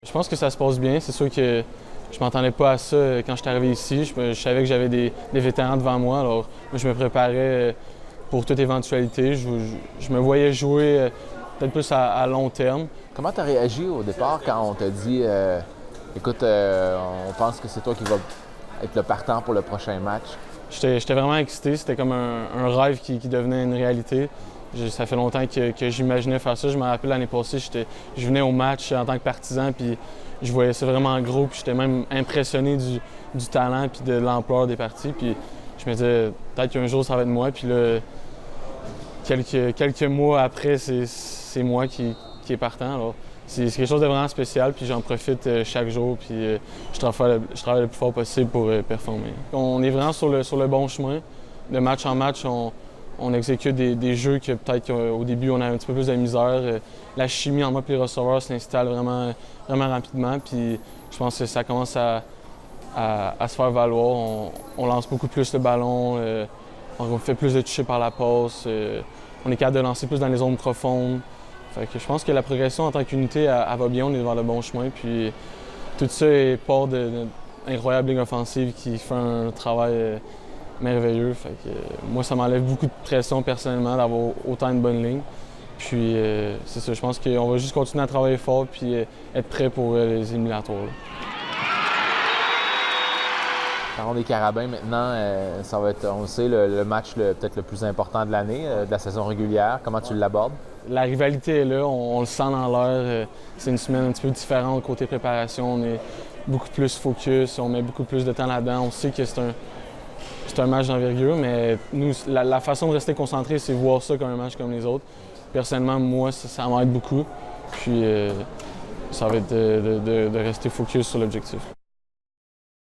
Je pense que ça se passe bien. C'est sûr que je m'attendais pas à ça quand je suis arrivé ici. Je savais que j'avais des vétérans devant moi, alors moi, je me préparais pour toute éventualité. Je me voyais jouer peut-être plus à long terme. Comment tu as réagi au départ quand on t'a dit écoute, on pense que c'est toi qui vas être le partant pour le prochain match? J'étais vraiment excité. C'était comme un rêve qui devenait une réalité. Ça fait longtemps que j'imaginais faire ça. Je me rappelle l'année passée, je venais au match en tant que partisan, puis je voyais ça vraiment gros, puis j'étais même impressionné du talent puis de l'ampleur des parties. Puis je me disais, peut-être qu'un jour, ça va être moi. Puis là, quelques mois après, c'est moi qui est partant. Alors, c'est quelque chose de vraiment spécial, puis j'en profite chaque jour, puis je travaille le plus fort possible pour performer. On est vraiment sur le bon chemin. De match en match, on exécute des jeux que peut-être qu'au début, on a un petit peu plus de misère. La chimie entre moi et les receveurs s'installe vraiment rapidement, puis je pense que ça commence à se faire valoir. On lance beaucoup plus le ballon, on fait plus de touchés par la passe, on est capable de lancer plus dans les zones profondes. Fait que je pense que la progression en tant qu'unité, elle va bien, on est vers le bon chemin. Puis tout ça est part d'une incroyable ligne offensive qui fait un travail merveilleux. Fait que moi, ça m'enlève beaucoup de pression personnellement d'avoir autant de bonnes lignes. Puis c'est ça, je pense qu'on va juste continuer à travailler fort puis être prêt pour les éliminatoires. Parlons des Carabins maintenant, ça va être, on le sait, le match peut-être le plus important de l'année, de la saison régulière. Comment tu l'abordes? La rivalité est là, on le sent dans l'air. C'est une semaine un petit peu différente côté préparation. On est beaucoup plus focus, on met beaucoup plus de temps là-dedans. On sait que c'est un match d'envergure, mais nous, la façon de rester concentré, c'est voir ça comme un match comme les autres. Personnellement, moi, ça m'aide beaucoup. Puis ça va être de rester focus sur l'objectif.